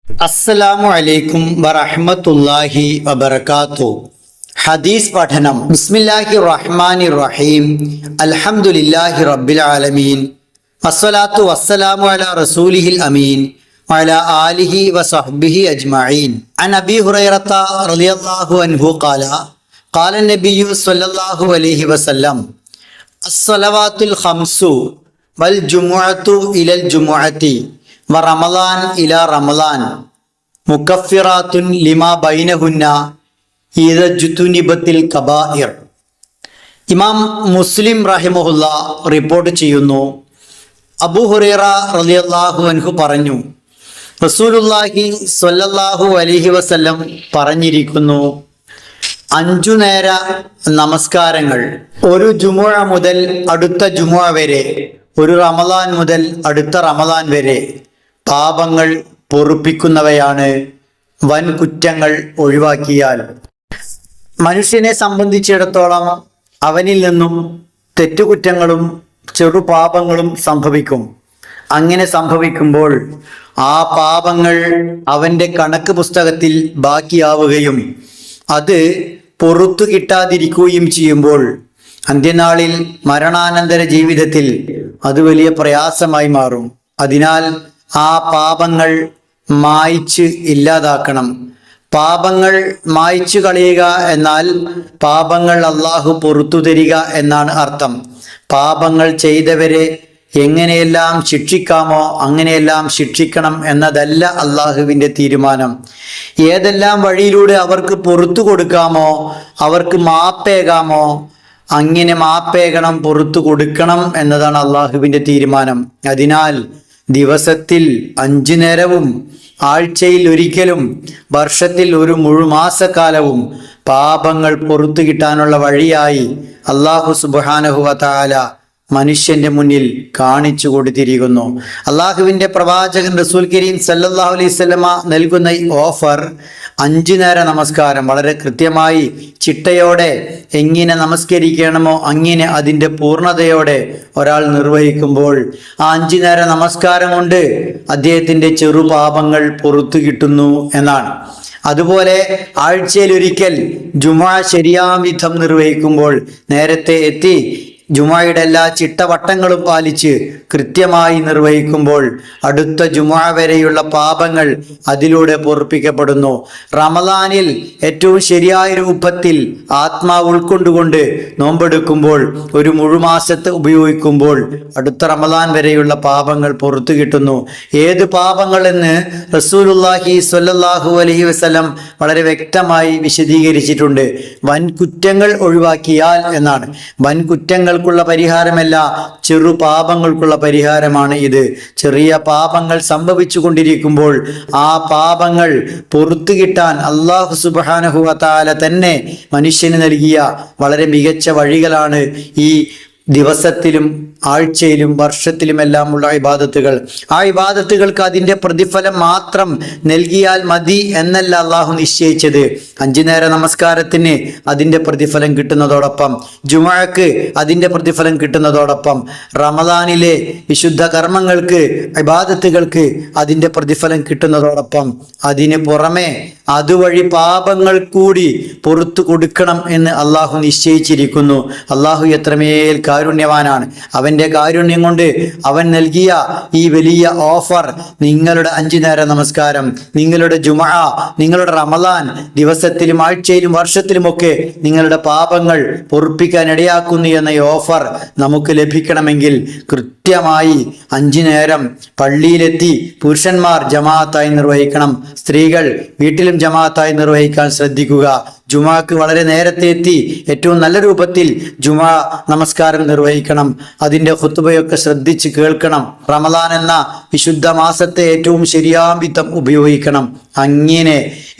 അസ്സലാമു അലൈക്കും വറഹ്മത്തുള്ളാഹി വബറകാതുഹു. ഹദീസ് പഠനം. ബിസ്മില്ലാഹിർ റഹ്മാനിർ റഹീം. അൽഹംദുലില്ലാഹി റബ്ബിൽ ആലമീൻ. വസ്സലാത്തു വസ്സലാമു അലാ റസൂലിഹിൽ അമീൻ വഅലാ ആലിഹി വസഹ്ബിഹി അജ്മഈൻ. അൻ അബീ ഹുറൈറത റളിയല്ലാഹു അൻഹു ഖാല ഖാല നബിയ്യു സ്വല്ലല്ലാഹു അലൈഹി വസല്ലം അസ്സലവാത്തുൽ ഖംസു വൽ ജുമുഅത്തു ഇലൽ ജുമുഅത്തി വറമളാൻ ഇലാ റമളാൻ മുകഫിറാത്തുൻ ലിമാ ബൈനഹുന്ന ഇദ ജുതുനിബത്തിൽ കബായിർ. ഇമാം മുസ്ലിം റഹിമഹുല്ലാ റിപ്പോർട്ട് ചെയ്യുന്നു, അബൂ ഹുറൈറ റളിയല്ലാഹു അൻഹു പറഞ്ഞു, റസൂലുള്ളാഹി സ്വല്ലല്ലാഹു അലൈഹി വസല്ലം പറഞ്ഞിരിക്കുന്നു, 5 നേര നമസ്കാരങ്ങൾ ഒരു ജുമുഅ മുതൽ അടുത്ത ജുമുഅ വരെ, ഒരു റമളാൻ മുതൽ അടുത്ത റമളാൻ വരെ പാപങ്ങൾ പൊറുപ്പിക്കുന്നവയാണ്, വൻ കുറ്റങ്ങൾ ഒഴിവാക്കിയാൽ. മനുഷ്യനെ സംബന്ധിച്ചിടത്തോളം അവനിൽ നിന്നും തെറ്റുകുറ്റങ്ങളും ചെറുപാപങ്ങളും സംഭവിക്കും. അങ്ങനെ സംഭവിക്കുമ്പോൾ ആ പാപങ്ങൾ അവൻ്റെ കണക്ക് പുസ്തകത്തിൽ ബാക്കിയാവുകയും അത് പൊറത്തു കിട്ടാതിരിക്കുകയും ചെയ്യുമ്പോൾ അന്ത്യനാളിൽ മരണാനന്തര ജീവിതത്തിൽ അത് വലിയ പ്രയാസമായി മാറും. അതിനാൽ ആ പാപങ്ങൾ മായ്ച്ച് ഇല്ലാതാക്കണം. പാപങ്ങൾ മായ്ച്ചു കളയുക എന്നാൽ പാപങ്ങൾ അള്ളാഹു പൊറത്തു തരിക എന്നാണ് അർത്ഥം. പാപങ്ങൾ ചെയ്തവരെ എങ്ങനെയെല്ലാം ശിക്ഷിക്കാമോ അങ്ങനെയെല്ലാം ശിക്ഷിക്കണം എന്നതല്ല അള്ളാഹുവിൻ്റെ തീരുമാനം. ഏതെല്ലാം വഴിയിലൂടെ അവർക്ക് പൊറത്തു കൊടുക്കാമോ, അവർക്ക് മാപ്പേകാമോ അങ്ങനെ മാപ്പേകണം, പൊറത്തു കൊടുക്കണം എന്നതാണ് അള്ളാഹുവിൻ്റെ തീരുമാനം. അതിനാൽ ദിവസത്തിൽ 5 നേരവും, ആഴ്ചയിൽ ഒരിക്കലും, വർഷത്തിൽ ഒരു മുഴുമാസക്കാലവും പാപങ്ങൾ പൊറത്തു കിട്ടാനുള്ള വഴിയായി അള്ളാഹു സുബ്ഹാനഹു വ തആല മനുഷ്യന്റെ മുന്നിൽ കാണിച്ചു കൊടുത്തിരിക്കുന്നു. അള്ളാഹുവിൻ്റെ പ്രവാചകൻ റസൂൽ കരീം സല്ലല്ലാഹു അലൈഹി വസല്ലമ നൽകുന്ന ഈ ഓഫർ 5 നേര നമസ്കാരം വളരെ കൃത്യമായി ചിട്ടയോടെ എങ്ങനെ നമസ്കരിക്കണമോ അങ്ങനെ അതിൻ്റെ പൂർണ്ണതയോടെ ഒരാൾ നിർവഹിക്കുമ്പോൾ ആ 5 നേര നമസ്കാരം കൊണ്ട് അദ്ദേഹത്തിൻ്റെ ചെറുപാപങ്ങൾ പൊറത്തു കിട്ടുന്നു എന്നാണ്. അതുപോലെ ആഴ്ചയിൽ ഒരിക്കൽ ജുമുഅ ശരിയാം വിധം നിർവഹിക്കുമ്പോൾ, നേരത്തെ എത്തി ജുമുഅയുടെ എല്ലാ ചിട്ടവട്ടങ്ങളും പാലിച്ച് കൃത്യമായി നിർവഹിക്കുമ്പോൾ അടുത്ത ജുമുഅ വരെയുള്ള പാപങ്ങൾ അതിലൂടെ പൊറുപ്പിക്കപ്പെടുന്നു. റമളാനിൽ ഏറ്റവും ശരിയായ രൂപത്തിൽ ആത്മാവ് ഉൾക്കൊണ്ടുകൊണ്ട് നോമ്പെടുക്കുമ്പോൾ, ഒരു മുഴുമാസത്തെ ഉപയോഗിക്കുമ്പോൾ അടുത്ത റമളാൻ വരെയുള്ള പാപങ്ങൾ പൊറത്തു കിട്ടുന്നു. ഏത് പാപങ്ങൾ എന്ന് റസൂലുള്ളാഹി സ്വല്ലല്ലാഹു അലൈഹി വസല്ലം വളരെ വ്യക്തമായി വിശദീകരിച്ചിട്ടുണ്ട്. വൻ കുറ്റങ്ങൾ ഒഴിവാക്കിയാൽ എന്നാണ്. വൻ കുറ്റങ്ങൾക്കുള്ള പരിഹാരമല്ല, ചെറു പാപങ്ങൾക്കുള്ള പരിഹാരമാണ് ഇത്. ചെറിയ പാപങ്ങൾ സംഭവിച്ചു കൊണ്ടിരിക്കുമ്പോൾ ആ പാപങ്ങൾ പൊറത്തു കിട്ടാൻ അല്ലാഹു സുബ്ഹാനഹു വ തആല തന്നെ മനുഷ്യന് നൽകിയ വളരെ മികച്ച വഴികളാണ് ഈ ദിവസത്തിലും ആഴ്ചയിലും വർഷത്തിലുമെല്ലാം ഉള്ള ഇബാദത്തുകൾ. ആ ഇബാദത്തുകൾക്ക് അതിൻ്റെ പ്രതിഫലം മാത്രം നൽകിയാൽ മതി എന്നല്ല അള്ളാഹു നിശ്ചയിച്ചത്. 5 നേര നമസ്കാരത്തിന് അതിൻ്റെ പ്രതിഫലം കിട്ടുന്നതോടൊപ്പം, ജുമുഅക്ക് അതിൻ്റെ പ്രതിഫലം കിട്ടുന്നതോടൊപ്പം, റമളാനിലെ വിശുദ്ധ കർമ്മങ്ങൾക്ക്, ഇബാദത്തുകൾക്ക് അതിൻ്റെ പ്രതിഫലം കിട്ടുന്നതോടൊപ്പം അതിന് പുറമെ അതുവഴി പാപങ്ങൾ കൂടി പൊറത്തു കൊടുക്കണം എന്ന് അള്ളാഹു നിശ്ചയിച്ചിരിക്കുന്നു. അള്ളാഹു എത്രമേൽ കാരുണ്യവാനാണ്. അവൻ്റെ കാരുണ്യം കൊണ്ട് അവൻ നൽകിയ ഈ വലിയ ഓഫർ, നിങ്ങളുടെ 5 നേര നമസ്കാരം, നിങ്ങളുടെ ജുമുഅ, നിങ്ങളുടെ റമളാൻ, ദിവസത്തിലും ആഴ്ചയിലും വർഷത്തിലുമൊക്കെ നിങ്ങളുടെ പാപങ്ങൾ പൊറുപ്പിക്കാൻ ഇടയാക്കുന്നു എന്ന ഈ ഓഫർ നമുക്ക് ലഭിക്കണമെങ്കിൽ കൃത്യമായി 5 നേരം പള്ളിയിലെത്തി പുരുഷന്മാർ ജമാഅത്തായി നിർവഹിക്കണം. സ്ത്രീകൾ വീട്ടിലും ജമാഅത്തായി നിർവഹിക്കാൻ ശ്രദ്ധിക്കുക. ജുമുഅക്ക് വളരെ നേരത്തെ എത്തി ഏറ്റവും നല്ല രൂപത്തിൽ ജുമുഅ നമസ്കാരം നിർവഹിക്കണം. അതിൻ്റെ ഖുത്ബയൊക്കെ ശ്രദ്ധിച്ച് കേൾക്കണം. റമളാൻ എന്ന വിശുദ്ധ മാസത്തെ ഏറ്റവും ശരിയാം വിധം ഉപയോഗിക്കണം. അങ്ങനെ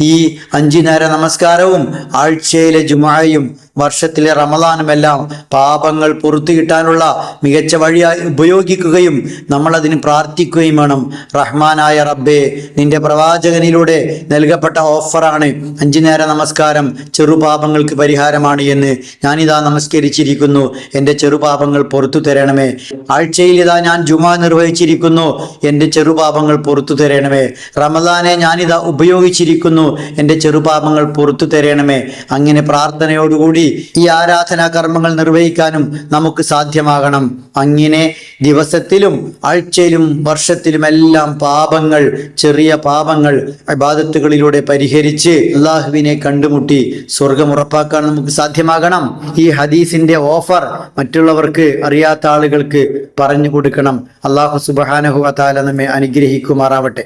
ഈ 5 നേര നമസ്കാരവും ആഴ്ചയിലെ ജുമുഅയും വർഷത്തിലെ റമളാനുമെല്ലാം പാപങ്ങൾ പൊറത്തു കിട്ടാനുള്ള മികച്ച വഴിയായി ഉപയോഗിക്കുകയും നമ്മളതിന് പ്രാർത്ഥിക്കുകയും വേണം. റഹ്മാനായ റബ്ബേ, നിന്റെ പ്രവാചകനിലൂടെ നൽകപ്പെട്ട ഓഫറാണ് 5 നേര നമസ്കാരം. ചെറുപാപങ്ങൾക്ക് പരിഹാരമാണ് എന്ന് ഞാനിതാ നമസ്കരിച്ചിരിക്കുന്നു, എൻ്റെ ചെറുപാപങ്ങൾ പുറത്തു തരണമേ. ആഴ്ചയിൽ ഇതാ ഞാൻ ജുമാ നിർവഹിച്ചിരിക്കുന്നു, എൻ്റെ ചെറുപാപങ്ങൾ പുറത്തു തരണമേ. റമദാനെ ഞാനിതാ ഉപയോഗിച്ചിരിക്കുന്നു, എൻ്റെ ചെറുപാപങ്ങൾ പുറത്തു തരണമേ. അങ്ങനെ പ്രാർത്ഥനയോടുകൂടി ഈ ആരാധനാ കർമ്മങ്ങൾ നിർവഹിക്കാനും നമുക്ക് സാധ്യമാകണം. അങ്ങനെ ദിവസത്തിലും ആഴ്ചയിലും വർഷത്തിലുമെല്ലാം പാപങ്ങൾ, ചെറിയ പാപങ്ങൾ ഇബാദത്തുകളിലൂടെ പരിഹരിച്ച് അള്ളാഹുവിനെ കണ്ടുമുട്ടി സ്വർഗം ഉറപ്പാക്കാൻ നമുക്ക് സാധ്യമാകണം. ഈ ഹദീസിന്റെ ഓഫർ മറ്റുള്ളവർക്ക്, അറിയാത്ത ആളുകൾക്ക് പറഞ്ഞു കൊടുക്കണം. അള്ളാഹു സുബ്ഹാനഹു വ തആല നമ്മെ അനുഗ്രഹിക്കുമാറാവട്ടെ.